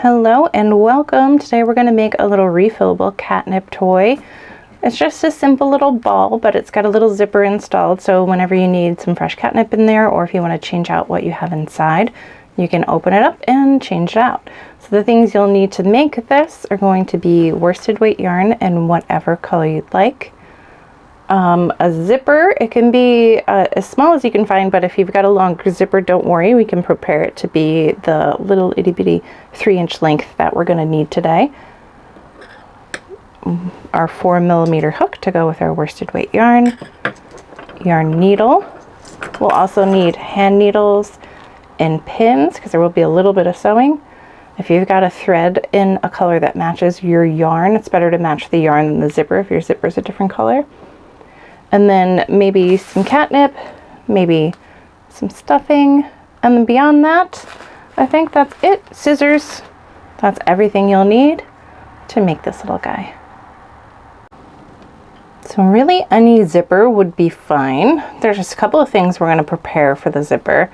Hello and welcome. Today we're going to make a little refillable catnip toy. It's just a simple little ball, but it's got a little zipper installed, so whenever you need some fresh catnip in there, or if you want to change out what you have inside, you can open it up and change it out. So the things you'll need to make this are going to be worsted weight yarn in whatever color you'd like. A zipper, it can be as small as you can find, but if you've got a longer zipper, don't worry, we can prepare it to be the little itty bitty 3-inch length that we're going to need today. Our 4mm hook to go with our worsted weight yarn, yarn needle. We'll also need hand needles and pins because there will be a little bit of sewing. If you've got a thread in a color that matches your yarn, it's better to match the yarn than the zipper if your zipper is a different color. And then maybe some catnip, maybe some stuffing, and then beyond that, I think that's it. Scissors, that's everything you'll need to make this little guy. So really any zipper would be fine. There's just a couple of things we're going to prepare for the zipper.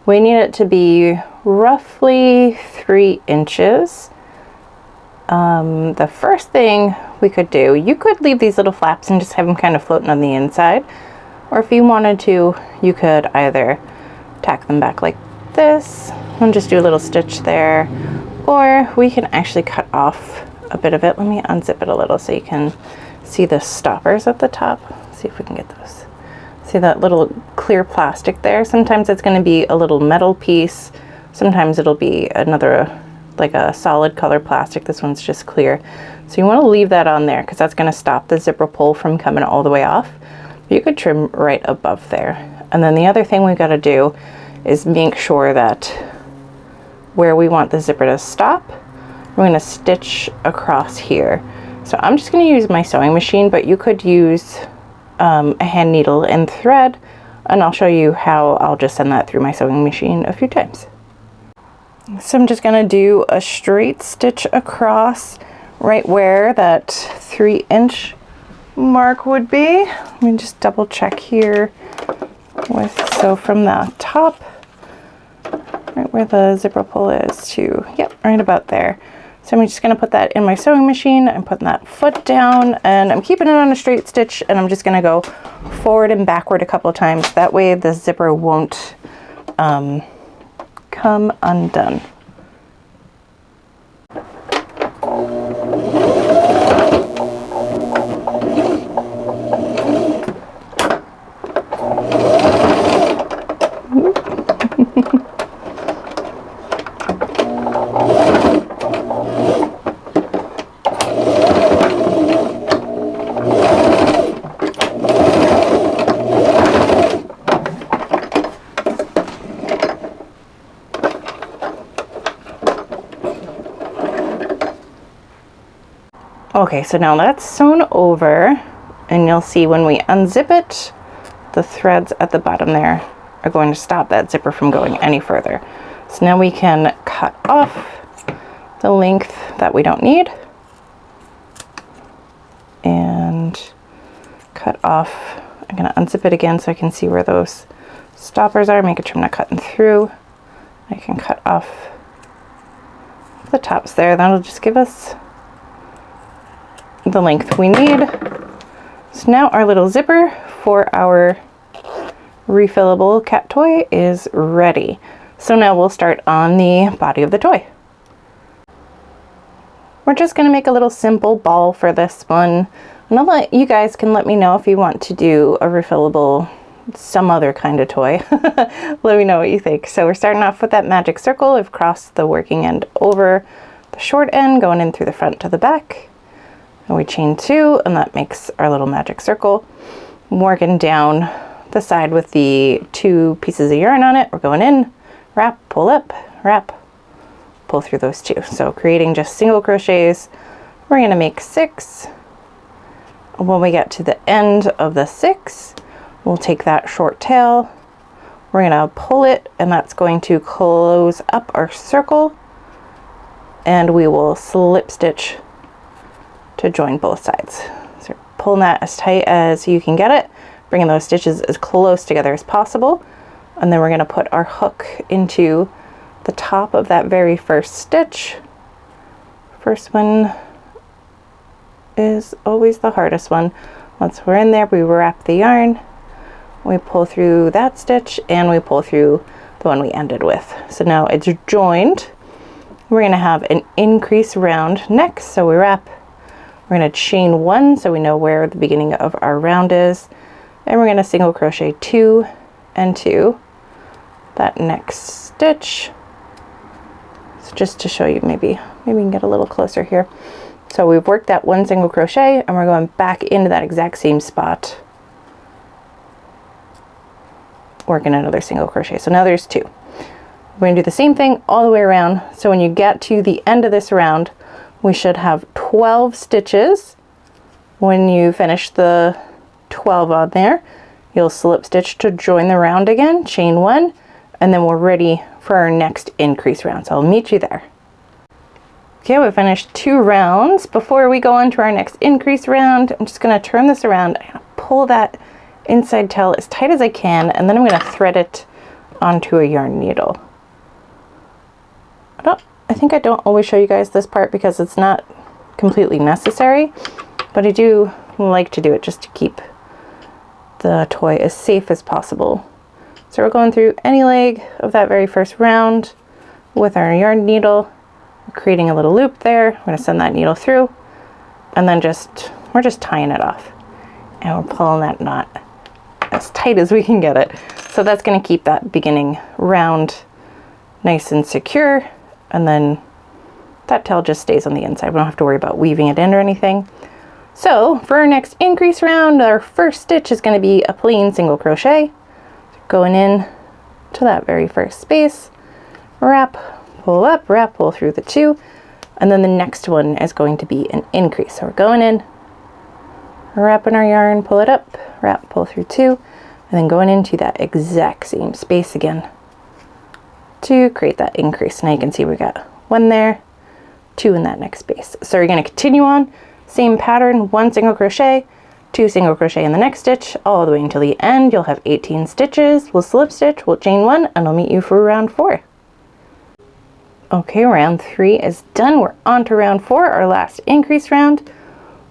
We need it to be roughly 3 inches. The first thing we could do, you could leave these little flaps and just have them kind of floating on the inside. Or if you wanted to, you could either tack them back like this and just do a little stitch there. Or we can actually cut off a bit of it. Let me unzip it a little so you can see the stoppers at the top. See if we can get those. See that little clear plastic there? Sometimes it's going to be a little metal piece. Sometimes it'll be another, like a solid color plastic. This one's just clear. So you want to leave that on there because that's going to stop the zipper pull from coming all the way off. You could trim right above there. And then the other thing we've got to do is make sure that where we want the zipper to stop, we're going to stitch across here. So I'm just going to use my sewing machine, but you could use a hand needle and thread, and I'll show you how I'll just send that through my sewing machine a few times. So I'm just going to do a straight stitch across right where that 3-inch mark would be. Let me just double check here so from the top, right where the zipper pull is to, yep, right about there. So I'm just going to put that in my sewing machine. I'm putting that foot down and I'm keeping it on a straight stitch, and I'm just going to go forward and backward a couple of times. That way the zipper won't come undone. Okay, so now that's sewn over, and you'll see when we unzip it, the threads at the bottom there are going to stop that zipper from going any further. So now we can cut off the length that we don't need and cut off. I'm going to unzip it again so I can see where those stoppers are, making sure I'm not cutting through. I can cut off the tops there. That'll just give us the length we need. So now our little zipper for our refillable cat toy is ready. So now we'll start on the body of the toy. We're just going to make a little simple ball for this one, and you guys can let me know if you want to do a refillable some other kind of toy. Let me know what you think. So we're starting off with that magic circle. I've crossed the working end over the short end, going in through the front to the back. And we chain 2, and that makes our little magic circle. I'm working down the side with the 2 pieces of yarn on it. We're going in, wrap, pull up, wrap, pull through those 2. So creating just single crochets. We're going to make 6. When we get to the end of the 6, we'll take that short tail. We're going to pull it, and that's going to close up our circle, and we will slip stitch to join both sides. So pulling that as tight as you can get it, bringing those stitches as close together as possible, and then we're going to put our hook into the top of that very first stitch First one is always the hardest one. Once we're in there, we wrap the yarn, we pull through that stitch, and we pull through the one we ended with. So now it's joined. We're going to have an increase round next. So we wrap, we're going to chain 1 so we know where the beginning of our round is, and we're going to single crochet 2 and 2 that next stitch. So just to show you, maybe we can get a little closer here. So we've worked that 1 single crochet and we're going back into that exact same spot, working another single crochet. So now there's 2. We're going to do the same thing all the way around. So when you get to the end of this round, we should have 12 stitches. When you finish the 12 on there, you'll slip stitch to join the round again, chain 1, and then we're ready for our next increase round. So I'll meet you there. Okay, we finished 2 rounds. Before we go on to our next increase round, I'm just going to turn this around and pull that inside tail as tight as I can, and then I'm going to thread it onto a yarn needle. I think I don't always show you guys this part because it's not completely necessary, but I do like to do it just to keep the toy as safe as possible. So we're going through any leg of that very first round with our yarn needle. Creating a little loop there. We're going to send that needle through, and then we're just tying it off, and we're pulling that knot as tight as we can get it. So that's going to keep that beginning round nice and secure, and then that tail just stays on the inside. We don't have to worry about weaving it in or anything. So for our next increase round, our first stitch is going to be a plain single crochet. Going in to that very first space, wrap, pull up, wrap, pull through the 2, and then the next one is going to be an increase. So we're going in, wrapping our yarn, pull it up, wrap, pull through 2, and then going into that exact same space again to create that increase. Now you can see we got 1 there, 2 in that next space. So you're going to continue on, same pattern, 1 single crochet, 2 single crochet in the next stitch, all the way until the end. You'll have 18 stitches. We'll slip stitch, we'll chain 1, and I'll meet you for round 4. Okay, round 3 is done. We're on to round 4, our last increase round.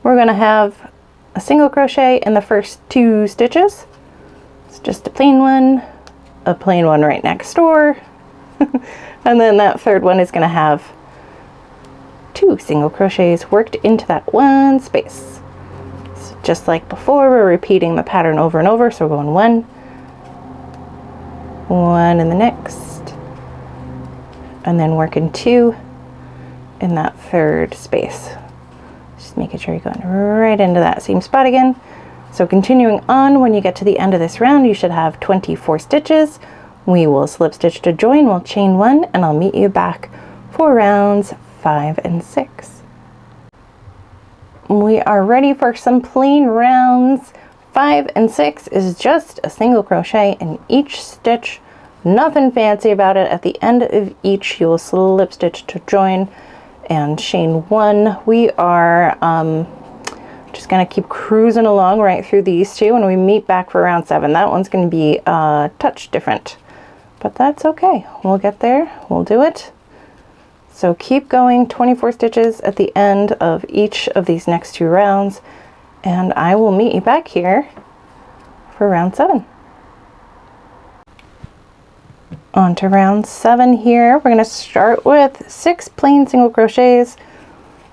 We're going to have a single crochet in the first 2 stitches. It's just a plain one right next door, and then that third one is going to have 2 single crochets worked into that 1 space. So just like before, we're repeating the pattern over and over. So we're going 1, 1 in the next, and then working 2 in that third space. Just making sure you're going right into that same spot again. So continuing on, when you get to the end of this round, you should have 24 stitches. We will slip stitch to join, we'll chain 1, and I'll meet you back for rounds 5 and 6. We are ready for some plain rounds. 5 and 6 is just a single crochet in each stitch. Nothing fancy about it. At the end of each, you'll slip stitch to join and chain 1. We are just going to keep cruising along right through these 2, and we meet back for round 7. That one's going to be a touch different, but that's okay. We'll get there. We'll do it. So keep going, 24 stitches at the end of each of these next 2 rounds, and I will meet you back here for round 7. On to round 7 here. We're going to start with 6 plain single crochets.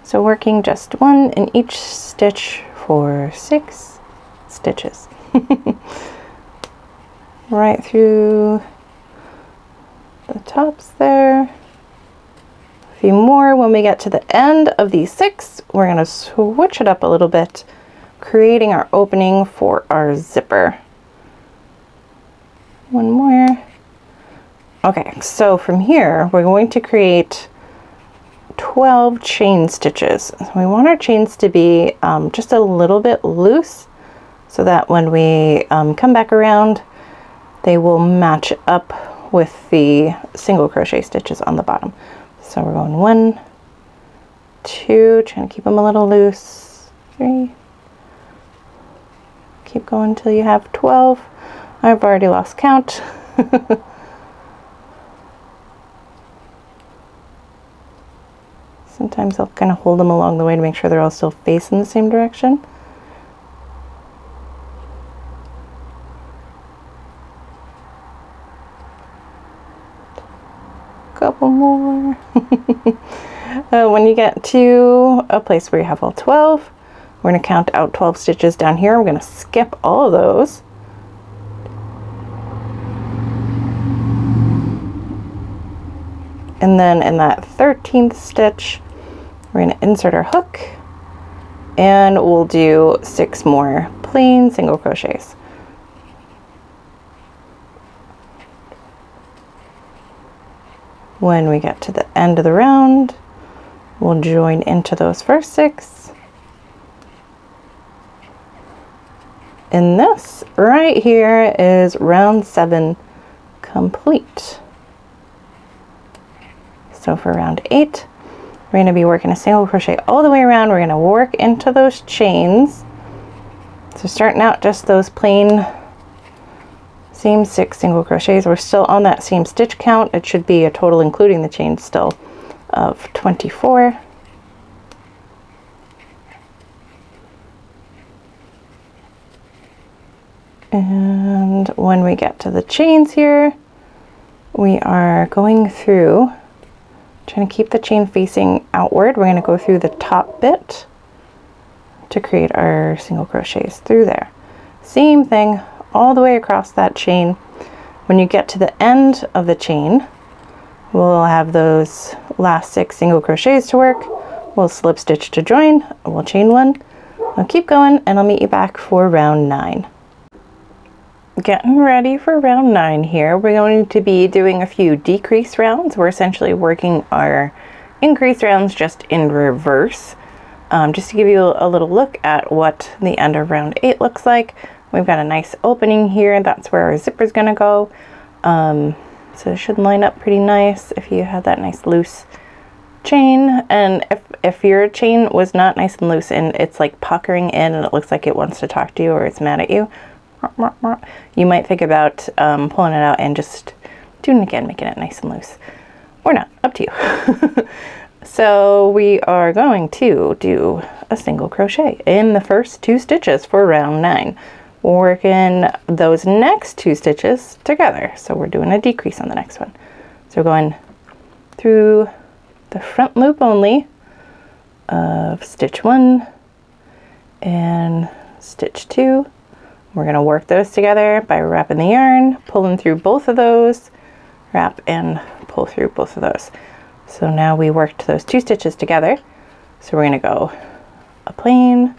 So working just 1 in each stitch for 6 stitches. Right through the tops there. A few more. When we get to the end of these 6, we're going to switch it up a little bit, creating our opening for our zipper. 1 more. Okay, so from here, we're going to create 12 chain stitches. So we want our chains to be just a little bit loose so that when we come back around, they will match up with the single crochet stitches on the bottom. So we're going 1, 2, trying to keep them a little loose, 3, keep going until you have 12. I've already lost count. So Sometimes I'll kind of hold them along the way to make sure they're all still facing the same direction. Couple more. When you get to a place where you have all 12, we're going to count out 12 stitches down here. We're going to skip all of those. And then in that 13th stitch, we're going to insert our hook, and we'll do 6 more plain single crochets. When we get to the end of the round, we'll join into those first 6. And this right here is round 7 complete. So for round 8, we're going to be working a single crochet all the way around. We're going to work into those chains. So starting out just those plain same 6 single crochets. We're still on that same stitch count. It should be a total, including the chain, still of 24. And when we get to the chains here, we are going through, trying to keep the chain facing outward. We're going to go through the top bit to create our single crochets through there. Same thing all the way across that chain. When you get to the end of the chain, we'll have those last 6 single crochets to work. We'll slip stitch to join, we'll chain 1. I'll keep going and I'll meet you back for round 9. Getting ready for round 9 here. We're going to be doing a few decrease rounds. We're essentially working our increase rounds just in reverse. Just to give you a little look at what the end of round 8 looks like. We've got a nice opening here. That's where our zipper is going to go. So it should line up pretty nice if you had that nice loose chain. And if your chain was not nice and loose and it's like puckering in and it looks like it wants to talk to you or it's mad at you, you might think about pulling it out and just doing it again, making it nice and loose. Or not, up to you. So we are going to do a single crochet in the first 2 stitches for round 9. Working those next 2 stitches together. So we're doing a decrease on the next one. So we're going through the front loop only of stitch 1 and stitch 2. We're going to work those together by wrapping the yarn, pulling through both of those, wrap and pull through both of those. So now we worked those 2 stitches together. So we're going to go a plain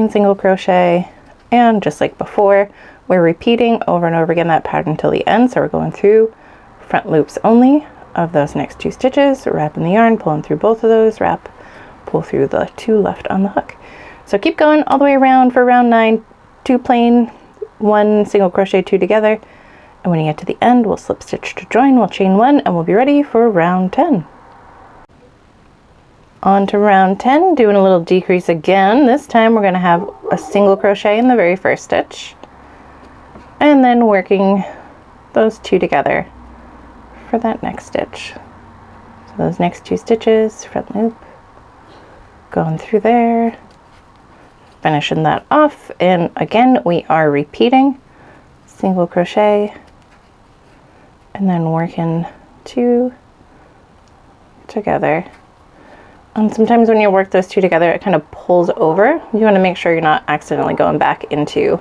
single crochet, and just like before, we're repeating over and over again that pattern until the end. So we're going through front loops only of those next 2 stitches, wrapping the yarn, pulling through both of those, wrap, pull through the 2 left on the hook. So keep going all the way around for round 9, 2 plain, 1 single crochet, 2 together. And when you get to the end, we'll slip stitch to join, we'll chain 1, and we'll be ready for round 10. On to round 10, doing a little decrease again. This time we're going to have a single crochet in the very first stitch, and then working those 2 together for that next stitch. So those next 2 stitches, front loop, going through there, finishing that off, and again we are repeating single crochet and then working 2 together. And sometimes when you work those 2 together, it kind of pulls over. You want to make sure you're not accidentally going back into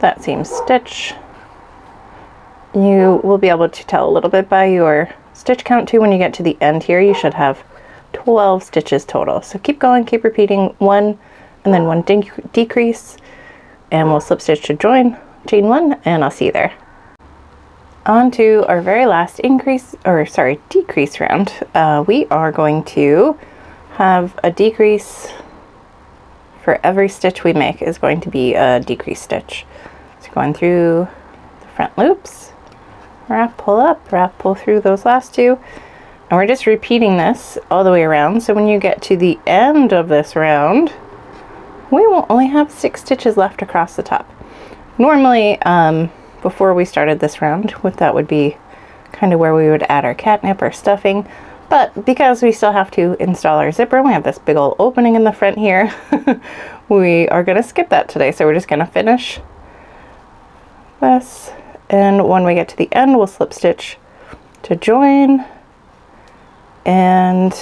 that same stitch. You will be able to tell a little bit by your stitch count too. When you get to the end here, you should have 12 stitches total. So keep going, keep repeating 1 and then 1 decrease, and we'll slip stitch to join, chain 1, and I'll see you there. On to our very last decrease round. We are going to have a decrease for every stitch we make is going to be a decrease stitch. So going through the front loops, wrap, pull up, wrap, pull through those last 2, and we're just repeating this all the way around. So when you get to the end of this round, we will only have 6 stitches left across the top. Normally, before we started this round, that would be kind of where we would add our catnip or stuffing. But because we still have to install our zipper, we have this big old opening in the front here, we are gonna skip that today. So we're just gonna finish this, and when we get to the end, we'll slip stitch to join, and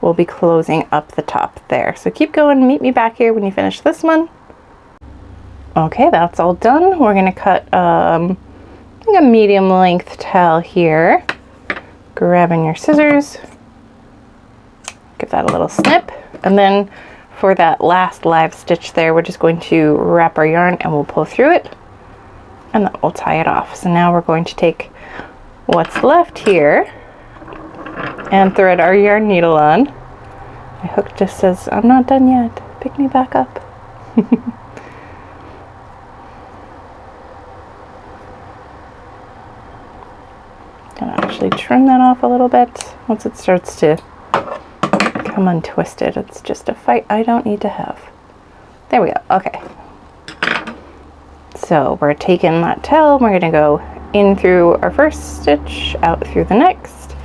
we'll be closing up the top there. So keep going, meet me back here when you finish this one. Okay, that's all done. We're gonna cut a medium length tail here. Grabbing your scissors, give that a little snip, and then for that last live stitch there, we're just going to wrap our yarn and we'll pull through it, and then we'll tie it off. So now we're going to take what's left here and thread our yarn needle on. My hook just says, "I'm not done yet, pick me back up." Gonna actually trim that off a little bit. Once it starts to come untwisted, it's just a fight I don't need to have. There we go. Okay. So we're taking that tail, we're gonna go in through our first stitch, out through the next,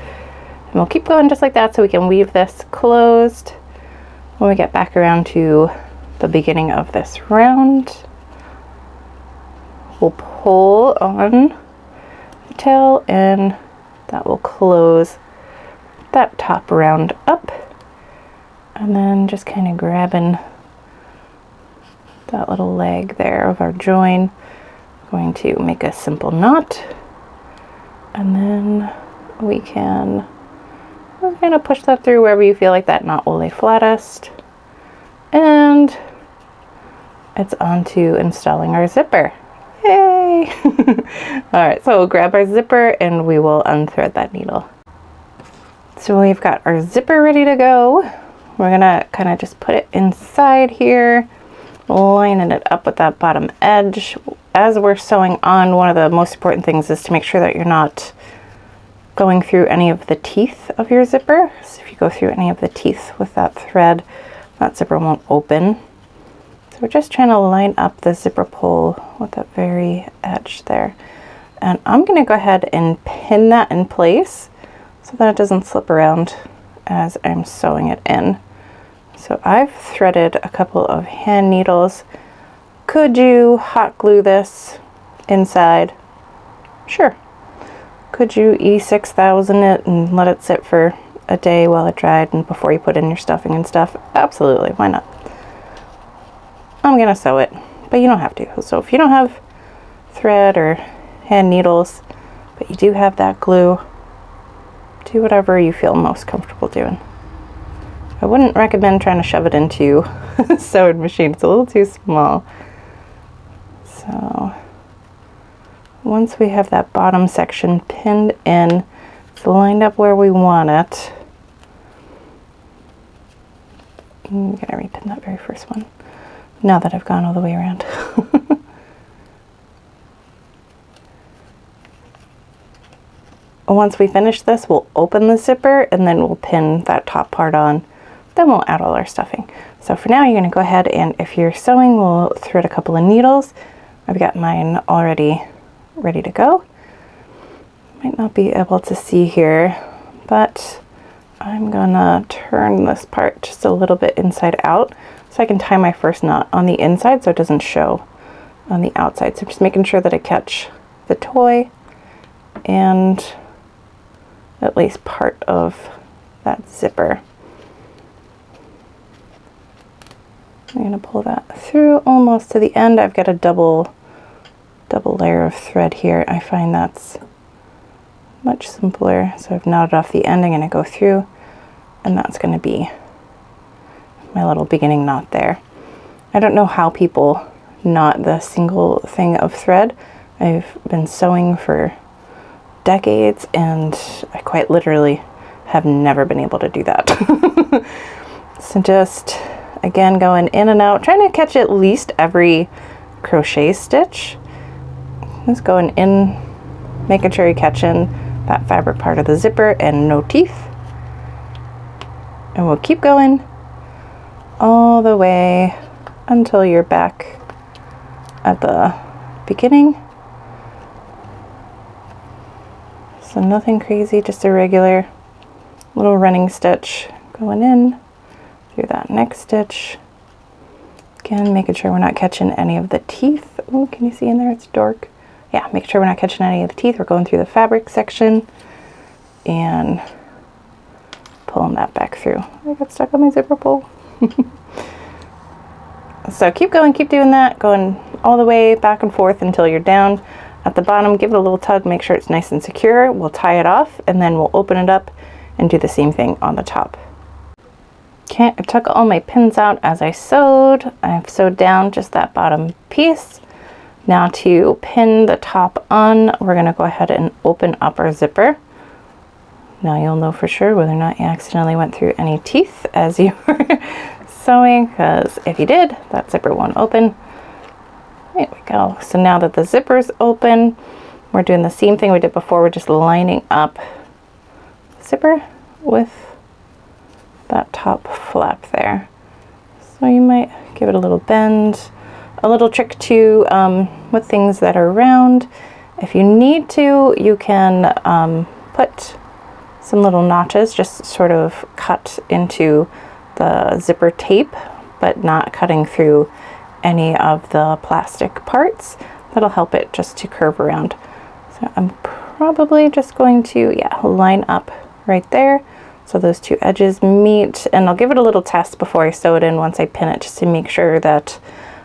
and we'll keep going just like that so we can weave this closed when we get back around to the beginning of this round. We'll pull on tail, and that will close that top round up, and then just kind of grabbing that little leg there of our join, going to make a simple knot, and then we can kind of push that through wherever you feel like that knot will lay flattest, and it's on to installing our zipper. Yay! Alright, so we'll grab our zipper and we will unthread that needle. So we've got our zipper ready to go. We're gonna kind of just put it inside here, lining it up with that bottom edge. As we're sewing on, one of the most important things is to make sure that you're not going through any of the teeth of your zipper. So if you go through any of the teeth with that thread, that zipper won't open. We're just trying to line up the zipper pull with that very edge there. And I'm going to go ahead and pin that in place so that it doesn't slip around as I'm sewing it in. So I've threaded a couple of hand needles. Could you hot glue this inside? Sure. Could you E6000 it and let it sit for a day while it dried and before you put in your stuffing and stuff? Absolutely, why not? I'm gonna sew it, but you don't have to. So if you don't have thread or hand needles, but you do have that glue, do whatever you feel most comfortable doing. I wouldn't recommend trying to shove it into a sewing machine. It's a little too small. So once we have that bottom section pinned in, it's lined up where we want it. I'm gonna repin that very first one, now that I've gone all the way around. Once we finish this, we'll open the zipper and then we'll pin that top part on. Then we'll add all our stuffing. So for now, you're gonna go ahead and if you're sewing, we'll thread a couple of needles. I've got mine already ready to go. Might not be able to see here, but I'm gonna turn this part just a little bit inside out so I can tie my first knot on the inside so it doesn't show on the outside. So just making sure that I catch the toy and at least part of that zipper. I'm going to pull that through almost to the end. I've got a double layer of thread here. I find that's much simpler. So I've knotted off the end. I'm going to go through, and that's going to be my little beginning knot there. I don't know how people knot the single thing of thread. I've been sewing for decades and I quite literally have never been able to do that. So just again going in and out, trying to catch at least every crochet stitch. Just going in, making sure you're catching that fabric part of the zipper and no teeth. And we'll keep going all the way until you're back at the beginning. So nothing crazy, just a regular little running stitch going in through that next stitch. Again, making sure we're not catching any of the teeth. Oh, can you see in there? It's dark. Yeah, make sure we're not catching any of the teeth. We're going through the fabric section and pulling that back through. I got stuck on my zipper pull. So keep going, keep doing that, going all the way back and forth until you're down at the bottom. Give it a little tug, make sure it's nice and secure. We'll tie it off and then we'll open it up and do the same thing on the top. Okay, I took all my pins out as I sewed. I've sewed down just that bottom piece. Now to pin the top on, we're going to go ahead and open up our zipper. Now you'll know for sure whether or not you accidentally went through any teeth as you were sewing, because if you did, that zipper won't open. There we go. So now that the zipper's open, we're doing the same thing we did before. We're just lining up the zipper with that top flap there. So you might give it a little bend. A little trick too with things that are round. If you need to, you can put some little notches, just sort of cut into the zipper tape, but not cutting through any of the plastic parts. That'll help it just to curve around. So I'm probably just going to, line up right there so those two edges meet, and I'll give it a little test before I sew it in once I pin it, just to make sure that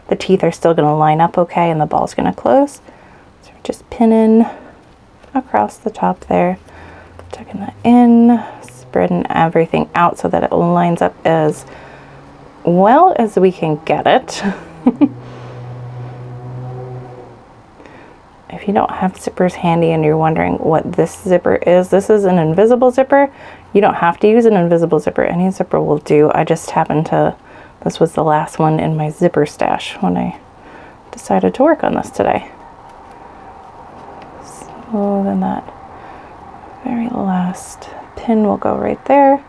the teeth are still going to line up okay and the ball's going to close. So we're just pinning across the top there, tucking that in, spreading everything out so that it lines up as well as we can get it. If you don't have zippers handy and you're wondering what this zipper is, this is an invisible zipper. You don't have to use an invisible zipper. Any zipper will do. I just happened to, this was the last one in my zipper stash when I decided to work on this today. So then that very last pin will go right there.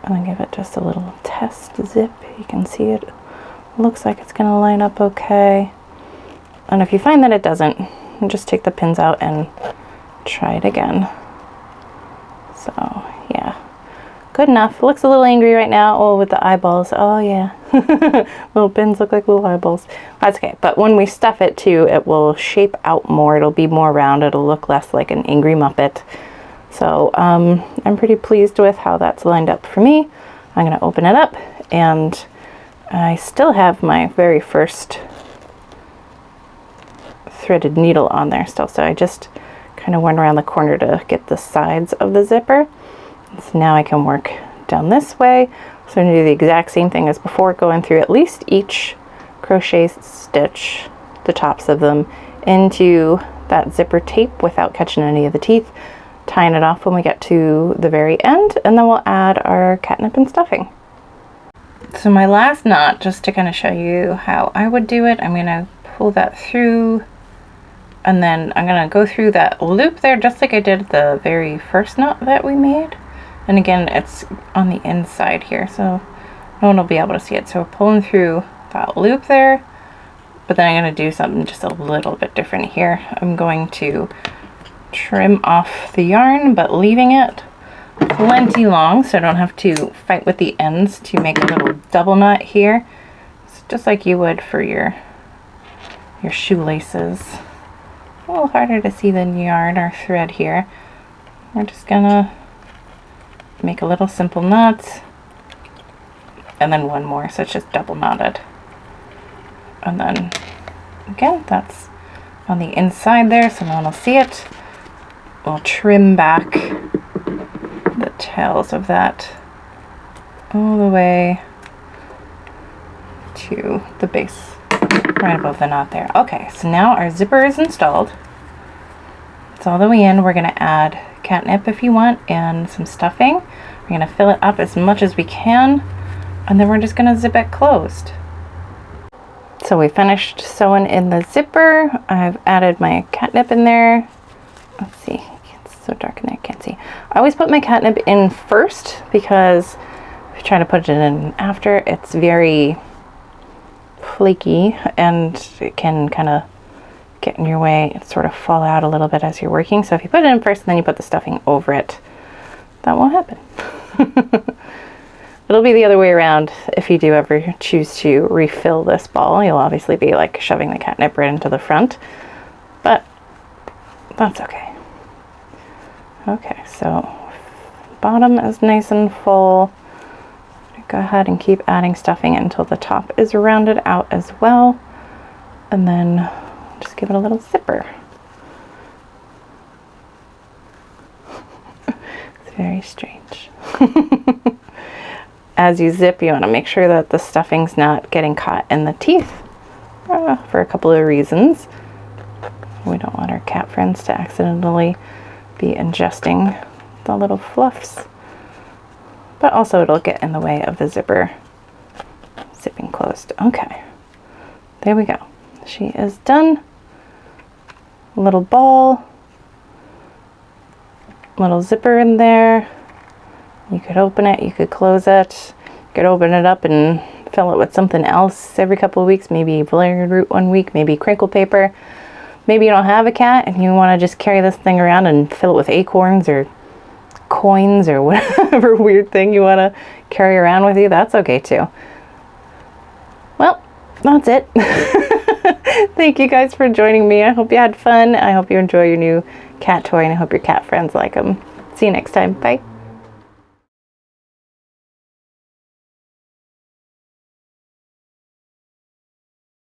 And then give it just a little test zip. You can see it looks like it's going to line up okay. And if you find that it doesn't, just take the pins out and try it again. So yeah, good enough. It looks a little angry right now. Oh, with the eyeballs. Oh yeah. Little pins look like little eyeballs. That's okay. But when we stuff it too, it will shape out more. It'll be more round. It'll look less like an angry Muppet. So I'm pretty pleased with how that's lined up for me. I'm going to open it up, and I still have my very first threaded needle on there still. So I just kind of went around the corner to get the sides of the zipper. So now I can work down this way. So I'm going to do the exact same thing as before, going through at least each crochet stitch, the tops of them, into that zipper tape without catching any of the teeth, tying it off when we get to the very end, and then we'll add our catnip and stuffing. So my last knot, just to kind of show you how I would do it, I'm going to pull that through, and then I'm going to go through that loop there just like I did the very first knot that we made. And again, it's on the inside here, so no one will be able to see it. So we're pulling through that loop there, but then I'm going to do something just a little bit different here. I'm going to trim off the yarn, but leaving it plenty long so I don't have to fight with the ends to make a little double knot here. It's just like you would for your shoelaces. A little harder to see than yarn or thread here. We're just gonna make a little simple knot and then one more, so it's just double knotted. And then again, that's on the inside there so no one will see it. We'll trim back the tails of that all the way to the base, right above the knot there. Okay, so now our zipper is installed. It's all the way in. We're going to add catnip if you want and some stuffing. We're going to fill it up as much as we can, and then we're just going to zip it closed. So we finished sewing in the zipper. I've added my catnip in there. Let's see. So dark in there, can't see. I always put my catnip in first because if you try to put it in after, it's very flaky and it can kind of get in your way and sort of fall out a little bit as you're working. So if you put it in first and then you put the stuffing over it, that won't happen. It'll be the other way around if you do ever choose to refill this ball. You'll obviously be like shoving the catnip right into the front, but that's okay. Okay, so bottom is nice and full. Go ahead and keep adding stuffing until the top is rounded out as well. And then just give it a little zipper. It's very strange. As you zip, you want to make sure that the stuffing's not getting caught in the teeth for a couple of reasons. We don't want our cat friends to accidentally be ingesting the little fluffs, but also it'll get in the way of the zipper zipping closed. Okay, there we go. She is done. Little ball, little zipper in there. You could open it, you could close it, you could open it up and fill it with something else every couple of weeks, maybe valerian root one week, maybe crinkle paper. Maybe you don't have a cat and you want to just carry this thing around and fill it with acorns or coins or whatever weird thing you want to carry around with you. That's okay too. Well, that's it. Thank you guys for joining me. I hope you had fun. I hope you enjoy your new cat toy and I hope your cat friends like them. See you next time. Bye.